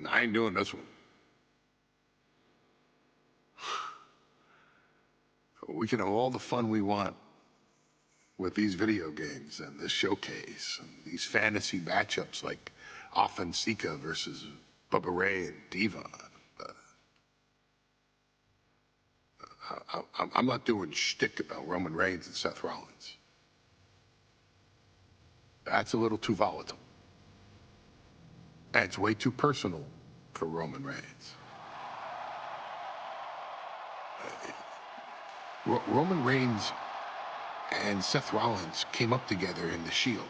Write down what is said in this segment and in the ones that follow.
I ain't doing this one. We can have all the fun we want with these video games and this showcase and these fantasy matchups like Offensica versus Bubba Ray and Diva. I'm not doing shtick about Roman Reigns and Seth Rollins. That's a little too volatile. And it's way too personal for Roman Reigns. Roman Reigns and Seth Rollins came up together in the Shield.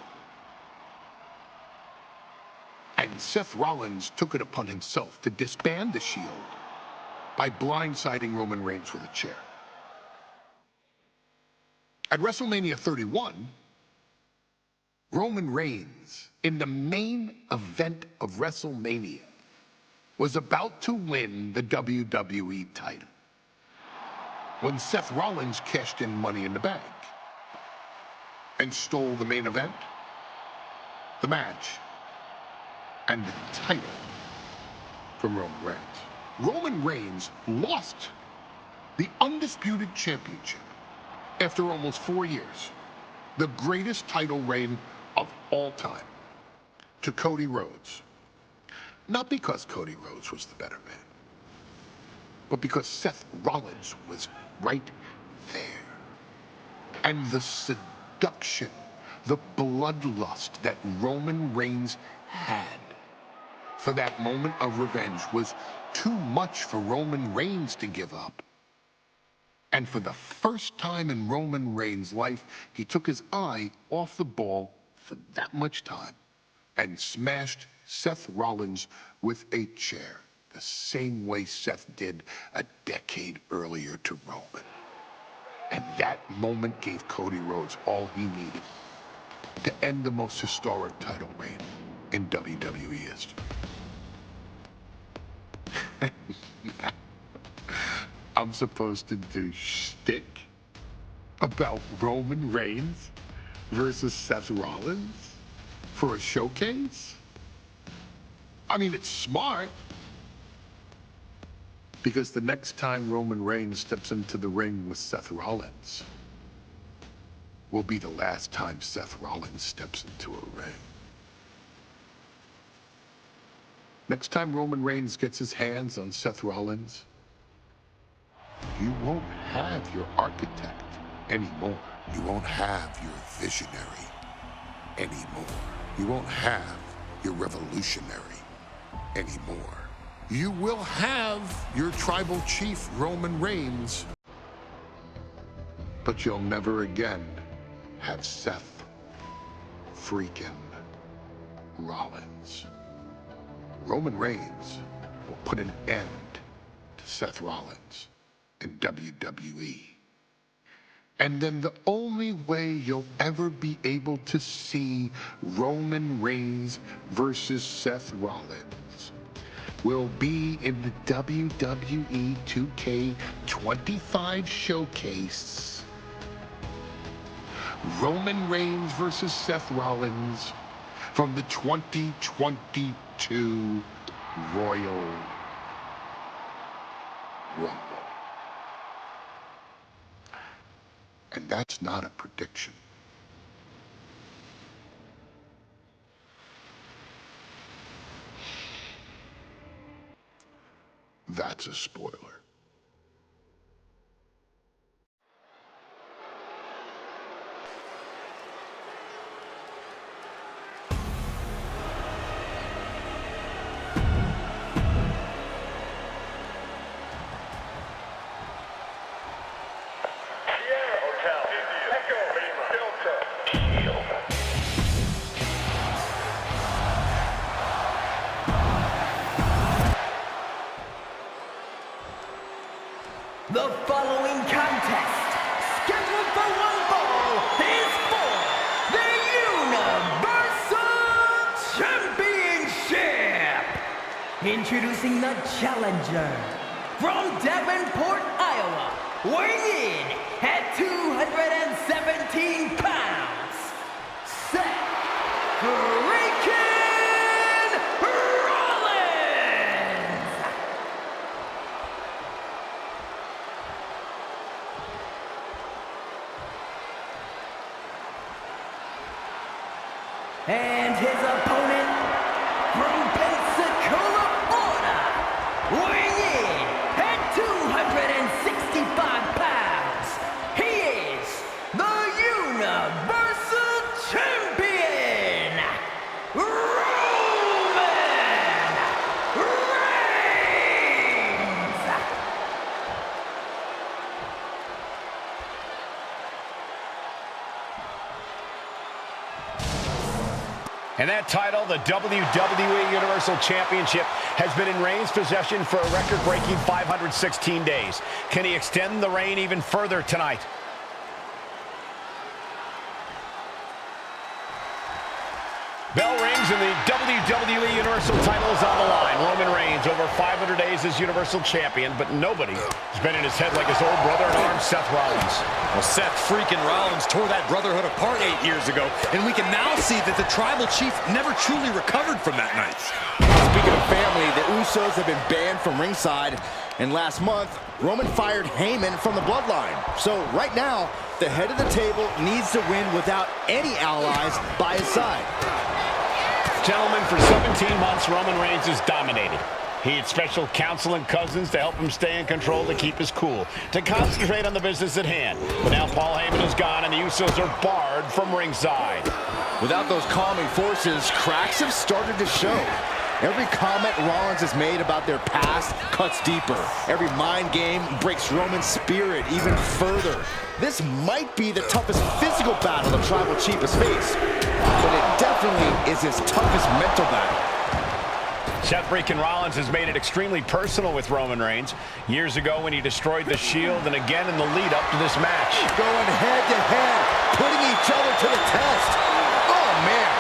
And Seth Rollins took it upon himself to disband the Shield by blindsiding Roman Reigns with a chair. At WrestleMania 31, Roman Reigns, in the main event of WrestleMania, was about to win the WWE title when Seth Rollins cashed in Money in the Bank and stole the main event, the match, and the title from Roman Reigns. Roman Reigns lost the undisputed championship after almost 4 years, the greatest title reign of all time, to Cody Rhodes. Not because Cody Rhodes was the better man, but because Seth Rollins was right there. And the seduction, the bloodlust that Roman Reigns had for that moment of revenge was too much for Roman Reigns to give up. And for the first time in Roman Reigns' life, he took his eye off the ball for that much time and smashed Seth Rollins with a chair, the same way Seth did a decade earlier to Roman. And that moment gave Cody Rhodes all he needed to end the most historic title reign in WWE history. I'm supposed to do shtick about Roman Reigns versus Seth Rollins for a showcase? I mean, it's smart, because the next time Roman Reigns steps into the ring with Seth Rollins will be the last time Seth Rollins steps into a ring. Next time Roman Reigns gets his hands on Seth Rollins, you won't have your architect anymore. You won't have your visionary anymore. You won't have your revolutionary anymore. You will have your tribal chief, Roman Reigns, but you'll never again have Seth freaking Rollins. Roman Reigns will put an end to Seth Rollins in WWE. And then the only way you'll ever be able to see Roman Reigns versus Seth Rollins will be in the WWE 2K25 showcase. Roman Reigns versus Seth Rollins from the 2022 Royal Rumble. And that's not a prediction. That's a spoiler. The following contest, scheduled for one fall, is for the Universal Championship. Introducing the challenger from Davenport, Iowa, weighing in at 217 pounds, Seth freaking Rollins. And his opponent from Pensacola, Florida, weighing in at 265 pounds, he is the Universal Champion, Roman Reigns! And that title, the WWE Universal Championship, has been in Reigns' possession for a record-breaking 516 days. Can he extend the reign even further tonight? Bell rings and the WWE Universal title is on the line. Roman Reigns, over 500 days as Universal Champion, but nobody has been in his head like his old brother in arms, Seth Rollins. Well, Seth freaking Rollins tore that brotherhood apart 8 years ago, and we can now see that the Tribal Chief never truly recovered from that night. Speaking of family, the Usos have been banned from ringside, and last month, Roman fired Heyman from the Bloodline. So right now, the head of the table needs to win without any allies by his side. Gentlemen, for 17 months, Roman Reigns has dominated. He had special counsel and cousins to help him stay in control, to keep his cool, to concentrate on the business at hand. But now Paul Heyman is gone, and the Usos are barred from ringside. Without those calming forces, cracks have started to show. Every comment Rollins has made about their past cuts deeper. Every mind game breaks Roman's spirit even further. This might be the toughest physical battle the Tribal Chief has faced, but it definitely is his toughest mental battle. Seth freaking Rollins has made it extremely personal with Roman Reigns. Years ago when he destroyed the Shield, and again in the lead up to this match. Going head to head, putting each other to the test. Oh, man.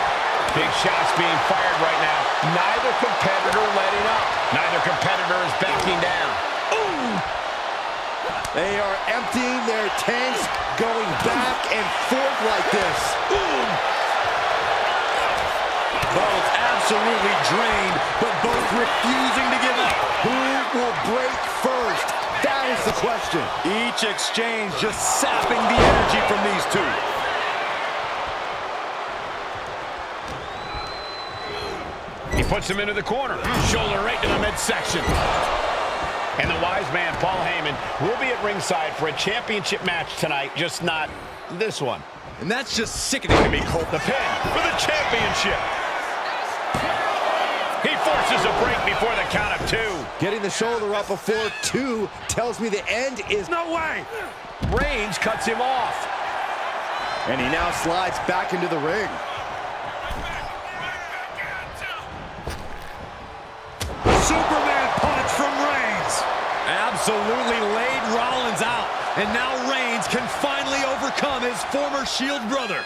Big shots being fired right now. Neither competitor letting up. Neither competitor is backing down. Ooh! They are emptying their tanks, going back and forth like this. Ooh! Both absolutely drained, but both refusing to give up. Who will break first? That is the question. Each exchange just sapping the energy from these two. He puts him into the corner. Shoulder right to the midsection. And the wise man, Paul Heyman, will be at ringside for a championship match tonight, just not this one. And that's just sickening to me, Cole. The pin for the championship. He forces a break before the count of 2. Getting the shoulder up before 2 tells me the end is... No way! Reigns cuts him off. And he now slides back into the ring. Superman punch from Reigns. Absolutely laid Rollins out. And now Reigns can finally overcome his former Shield brother.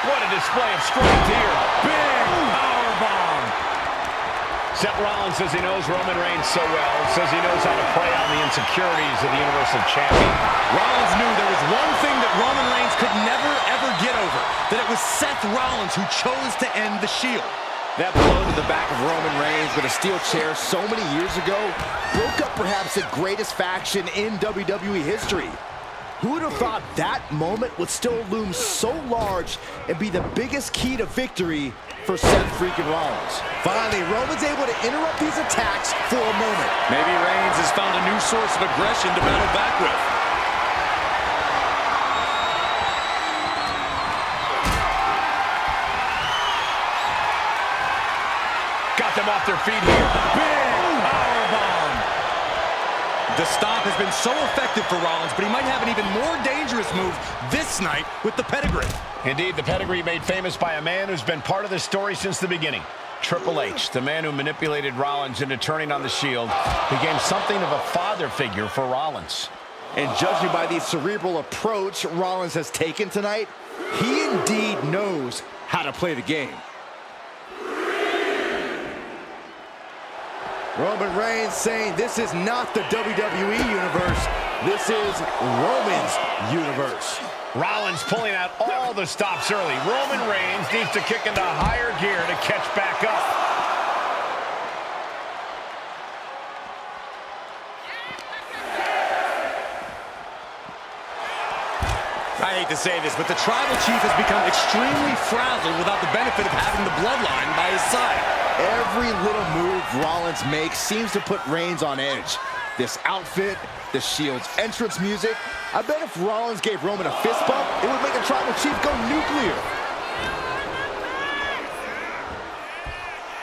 What a display of strength here. Big powerbomb. Seth Rollins says he knows Roman Reigns so well, says he knows how to play on the insecurities of the Universal Champion. Rollins knew there was one thing that Roman Reigns could never, ever get over, that it was Seth Rollins who chose to end the Shield. That blow to the back of Roman Reigns with a steel chair so many years ago broke up perhaps the greatest faction in WWE history. Who would have thought that moment would still loom so large and be the biggest key to victory for Seth freaking Rollins? Finally, Roman's able to interrupt these attacks for a moment. Maybe Reigns has found a new source of aggression to battle back with. Got them off their feet here. Big powerbomb. The stop has been so effective for Rollins, but he might have an even more dangerous move this night with the pedigree. Indeed, the pedigree made famous by a man who's been part of the story since the beginning. Triple H, the man who manipulated Rollins into turning on the Shield, became something of a father figure for Rollins. And judging by the cerebral approach Rollins has taken tonight, he indeed knows how to play the game. Roman Reigns saying this is not the WWE Universe, this is Roman's universe. Rollins pulling out all the stops early. Roman Reigns needs to kick into higher gear to catch back up. I hate to say this, but the Tribal Chief has become extremely frazzled without the benefit of having the Bloodline by his side. Every little move Rollins makes seems to put Reigns on edge. This outfit, the Shield's entrance music. I bet if Rollins gave Roman a fist bump, it would make the Tribal Chief go nuclear.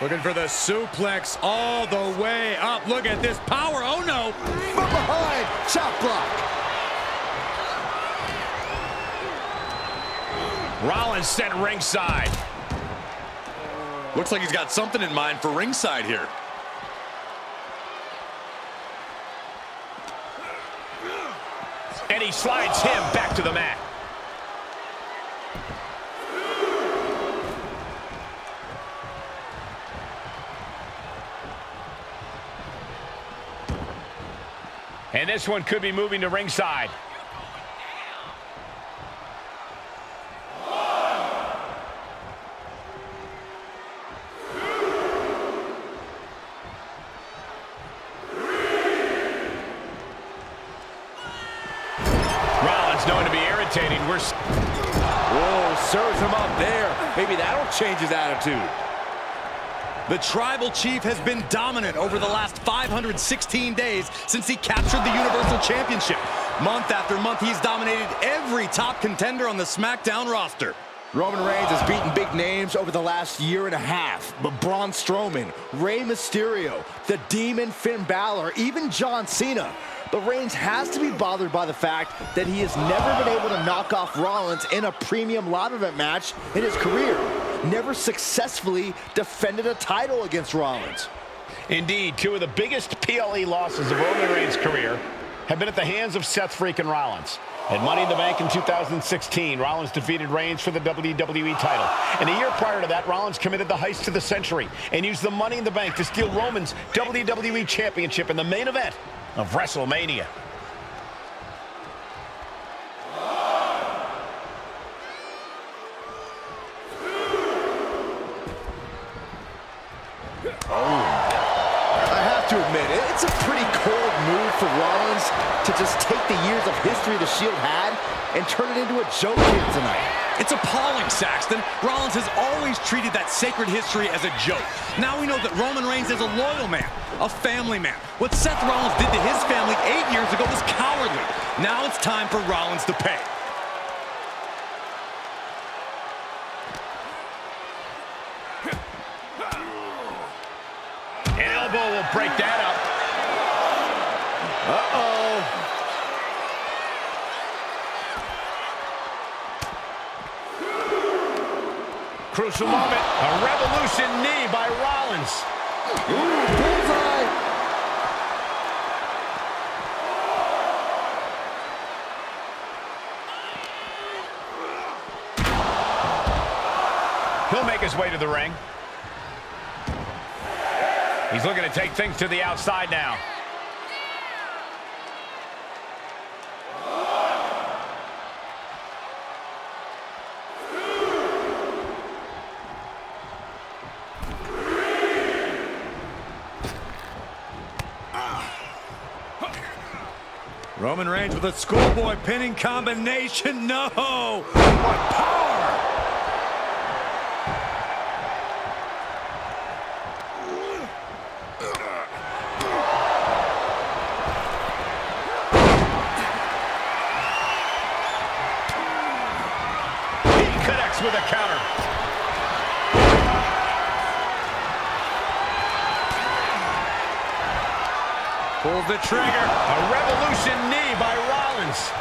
Looking for the suplex all the way up. Look at this power. Oh, no. From behind, chop block. Rollins sent ringside. Looks like he's got something in mind for ringside here. And he slides him back to the mat. And this one could be moving to ringside. Rollins known to be irritating. Whoa, serves him up there. Maybe that'll change his attitude. The Tribal Chief has been dominant over the last 516 days since he captured the Universal Championship. Month after month, he's dominated every top contender on the SmackDown roster. Roman Reigns has beaten big names over the last year and a half, but Braun Strowman, Rey Mysterio, the Demon Finn Balor, even John Cena. But Reigns has to be bothered by the fact that he has never been able to knock off Rollins in a premium live event match in his career. Never successfully defended a title against Rollins. Indeed, two of the biggest PLE losses of Roman Reigns' career have been at the hands of Seth freaking Rollins. At Money in the Bank in 2016, Rollins defeated Reigns for the WWE title. And a year prior to that, Rollins committed the heist to the century and used the Money in the Bank to steal Roman's WWE Championship in the main event of WrestleMania. I have to admit, it's a pretty cold move for Rollins to just take the years of history the Shield had and turn it into a joke here tonight. It's appalling, Saxton. Rollins has always treated that sacred history as a joke. Now we know that Roman Reigns is a loyal man, a family man. What Seth Rollins did to his family 8 years ago was cowardly. Now it's time for Rollins to pay. An elbow will break that up. Uh-oh. Crucial moment. A revolution knee by Rollins. Ooh, bullseye. He'll make his way to the ring. He's looking to take things to the outside now. Roman Reigns with a schoolboy pinning combination. No! What power! He connects with a counter. Pulls the trigger. A revolution knee by Rollins.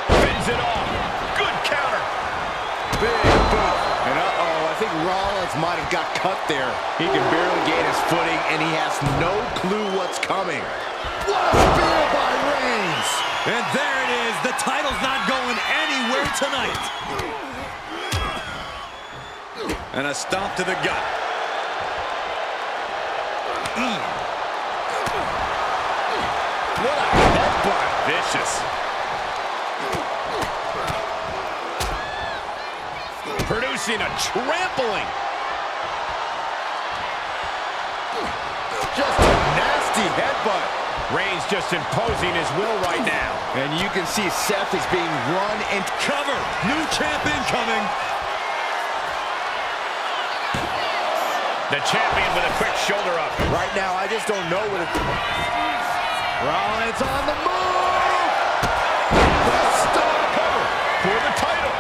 Fends it off. Good counter. Big boot. And uh-oh, I think Rollins might have got cut there. He can barely gain his footing, and he has no clue what's coming. What a spear by Reigns! And there it is. The title's not going anywhere tonight. And a stomp to the gut. What a headbutt. Vicious. Producing a trampling. Just a nasty headbutt. Reigns just imposing his will right now. And you can see Seth is being run and Cover. New champ incoming. The champion with a quick shoulder up. right now. I just don't know what it... Rollins on the move. The star cover For the title.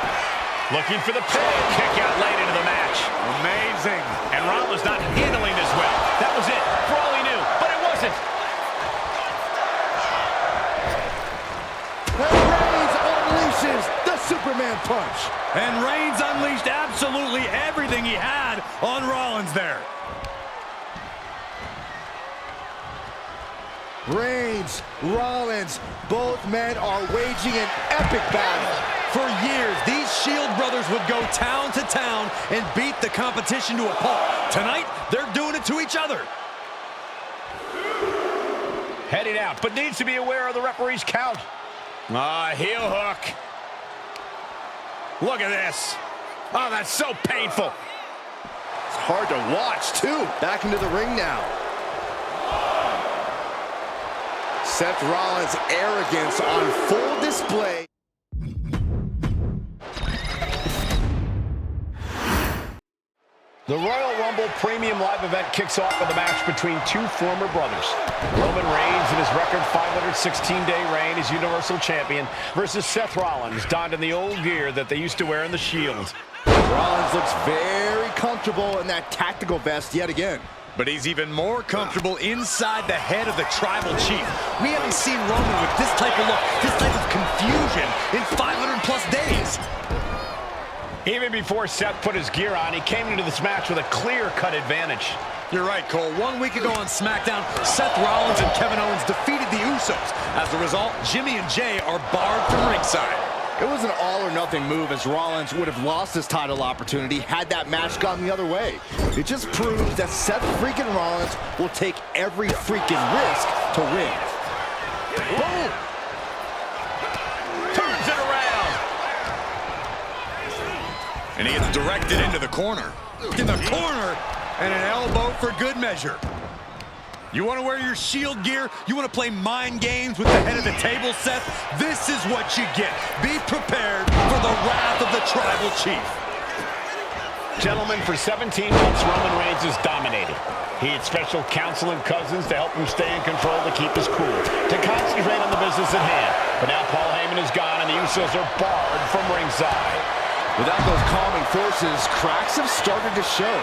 Looking for the pin. Kick out late into the match. Amazing. And Rollins not handling this well. That was it, for all he knew, but it wasn't. And Reigns unleashes the Superman punch. And Reigns unleashed absolutely everything he had on Rollins there. Reigns, Rollins, both men are waging an epic battle. For years, these Shield brothers would go town to town and beat the competition to a pulp. Tonight, they're doing it to each other. Heading out, but needs to be aware of the referee's count. Heel hook. Look at this. Oh, that's so painful. It's hard to watch, too. Back into the ring now. Seth Rollins' arrogance on full display. The Royal Rumble Premium Live event kicks off with a match between two former brothers. Roman Reigns in his record 516-day reign as Universal Champion versus Seth Rollins, donned in the old gear that they used to wear in the Shield. Rollins looks very comfortable in that tactical vest yet again. But he's even more comfortable inside the head of the Tribal Chief. We haven't seen Roman with this type of look, this type of confusion in 500-plus days. Even before Seth put his gear on, he came into this match with a clear-cut advantage. You're right, Cole. 1 week ago on SmackDown, Seth Rollins and Kevin Owens defeated the Usos. As a result, Jimmy and Jay are barred from ringside. It was an all-or-nothing move, as Rollins would have lost his title opportunity had that match gone the other way. It just proves that Seth freaking Rollins will take every freaking risk to win. Boom! Turns it around. And he gets directed into the corner. In the corner, and an elbow for good measure. You want to wear your Shield gear? You want to play mind games with the head of the table, Seth? This is what you get. Be prepared for the wrath of the Tribal Chief. Gentlemen, for 17 months, Roman Reigns has dominated. He had special counsel and cousins to help him stay in control, to keep his cool, to concentrate on the business at hand. But now Paul Heyman is gone, and the Usos are barred from ringside. Without those calming forces, cracks have started to show.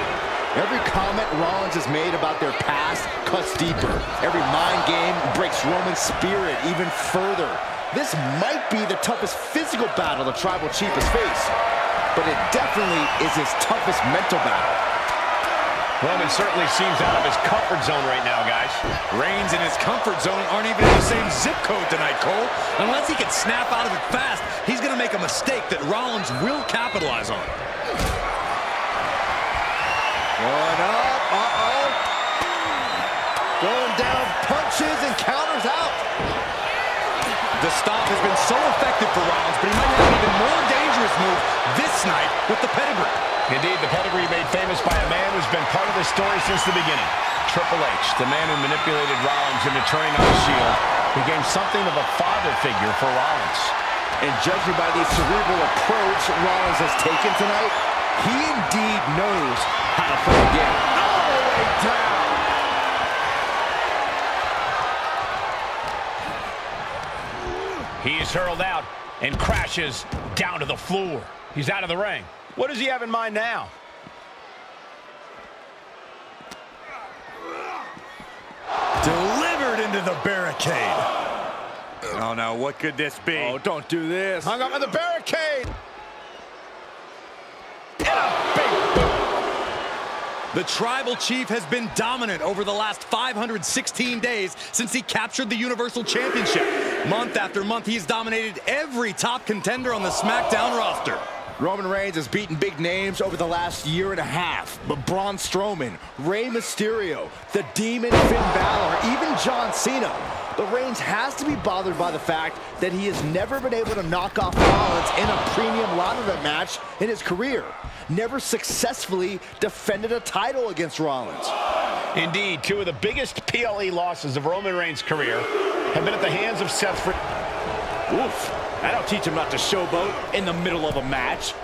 Every comment Rollins has made about their past cuts deeper. Every mind game breaks Roman's spirit even further. This might be the toughest physical battle the Tribal Chief has faced, but it definitely is his toughest mental battle. Roman certainly seems out of his comfort zone right now, guys. Reigns and his comfort zone aren't even in the same zip code tonight, Cole. Unless he can snap out of it fast, he's going to make a mistake that Rollins will capitalize on. Going up, going down, punches and counters out. The stop has been so effective for Rollins, but he might have an even more dangerous move this night with the pedigree. Indeed, the pedigree made famous by a man who's been part of the story since the beginning. Triple H, the man who manipulated Rollins into turning on the Shield, became something of a father figure for Rollins. And judging by the cerebral approach Rollins has taken tonight, he indeed knows how to play the game. All the way down. He is hurled out and crashes down to the floor. He's out of the ring. What does he have in mind now? Delivered into the barricade. Oh, no, what could this be? Oh, don't do this. Hung up on the barricade. And a big boot. The Tribal Chief has been dominant over the last 516 days since he captured the Universal Championship. Month after month, he's dominated every top contender on the SmackDown roster. Roman Reigns has beaten big names over the last year and a half, but Braun Strowman, Rey Mysterio, the Demon Finn Balor, even John Cena. But Reigns has to be bothered by the fact that he has never been able to knock off Rollins in a premium live event match in his career. Never successfully defended a title against Rollins. Indeed, two of the biggest PLE losses of Roman Reigns' career have been at the hands of Seth. Oof. That'll teach him not to showboat in the middle of a match.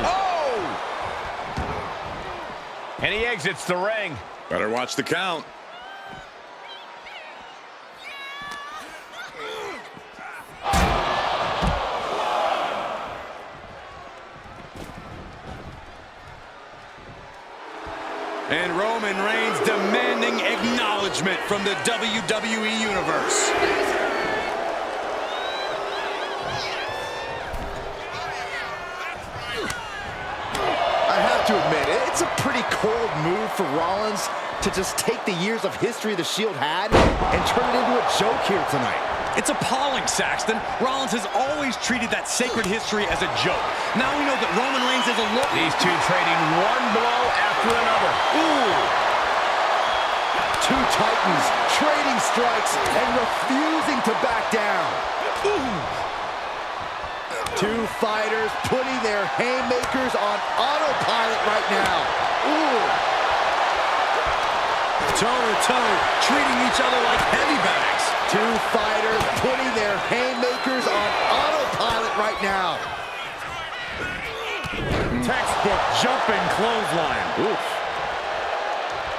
Oh! And he exits the ring. Better watch the count. And Roman Reigns demanding acknowledgement from the WWE Universe. I have to admit, it's a pretty cold move for Rollins to just take the years of history the Shield had and turn it into a joke here tonight. It's appalling, Saxton. Rollins has always treated that sacred history as a joke. Now we know that Roman Reigns is a look. These two trading one blow after another. Ooh! Two titans trading strikes and refusing to back down. Ooh! Two fighters putting their haymakers on autopilot right now. Ooh! Toe-to-toe, treating each other like heavy bags. Two fighters putting their haymakers on autopilot right now. Textbook jumping clothesline. Oof.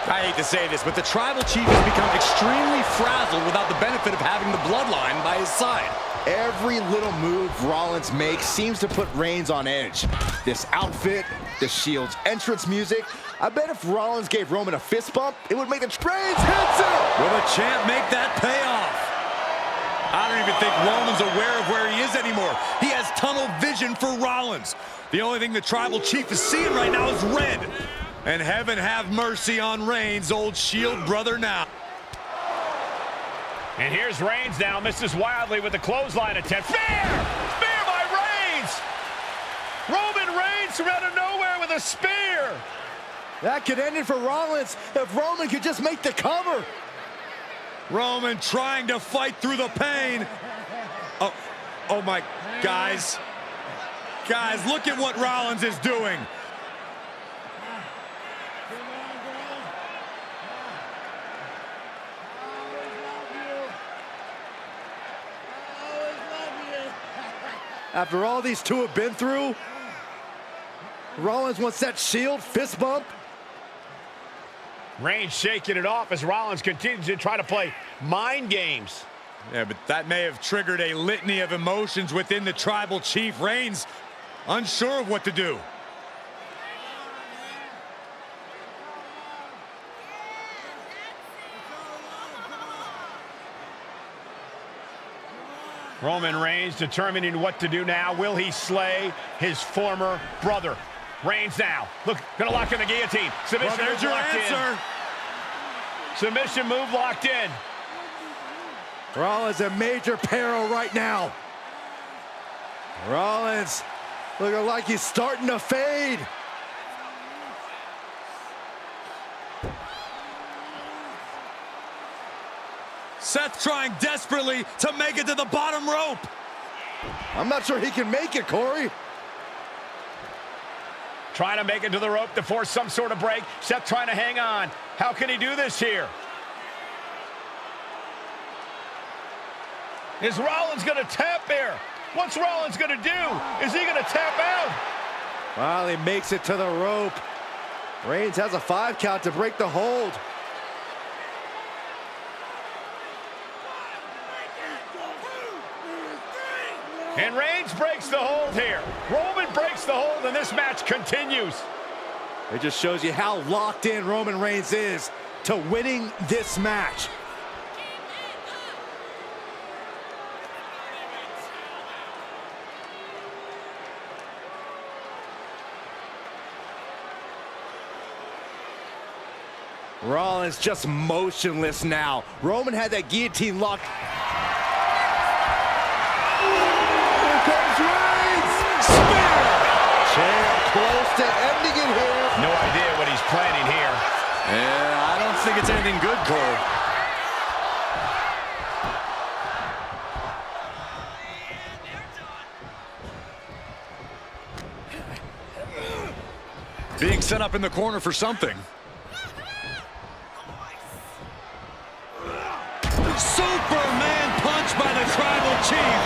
I hate to say this, but the Tribal Chief has become extremely frazzled without the benefit of having the Bloodline by his side. Every little move Rollins makes seems to put Reigns on edge. This outfit, the Shield's entrance music. I bet if Rollins gave Roman a fist bump, it would make the Reigns hits him! Will the champ make that pay off? I don't even think Roman's aware of where he is anymore. He has tunnel vision for Rollins. The only thing the Tribal Chief is seeing right now is red. And heaven have mercy on Reigns, old Shield brother now. And here's Reigns now, misses wildly with the clothesline attempt. Spear! Spear by Reigns! Roman Reigns from out of nowhere with a spear! That could end it for Rollins if Roman could just make the cover. Roman trying to fight through the pain. Oh my, guys. Guys, look at what Rollins is doing. After all these two have been through, Rollins wants that Shield fist bump. Reigns shaking it off as Rollins continues to try to play mind games. Yeah, but that may have triggered a litany of emotions within the Tribal Chief. Reigns unsure of what to do. Roman Reigns determining what to do now. Will he slay his former brother? Reigns now. Look, gonna lock in the guillotine. Submission Well, there's your answer. Submission move locked in. Rollins in major peril right now. Rollins looking like he's starting to fade. Seth trying desperately to make it to the bottom rope. I'm not sure he can make it, Corey. Trying to make it to the rope to force some sort of break. Seth trying to hang on. How can he do this here? Is Rollins going to tap here? What's Rollins going to do? Is he going to tap out? Well, he makes it to the rope. Reigns has a 5 count to break the hold. And Reigns breaks the hold here. Roman breaks the hold, and this match continues. It just shows you how locked in Roman Reigns is to winning this match. Rollins just motionless now. Roman had that guillotine locked. Here comes Reigns! Spear! Champ close to ending it here. No idea what he's planning here. Yeah, I don't think it's anything good, Cole. Being set up in the corner for something. Superman punch by the Tribal Chief.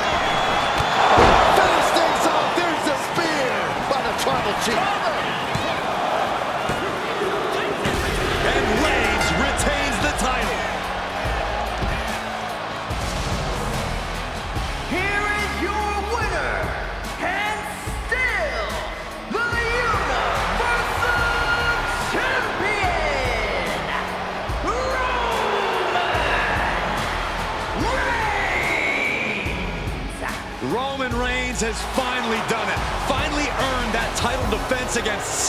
Finish things off. There's the spear by the Tribal Chief. And Reigns retains the title. Here is your winner, and still the Universal Champion, Roman Reigns. Roman Reigns has finally done it. Finally earned that title defense against Seth.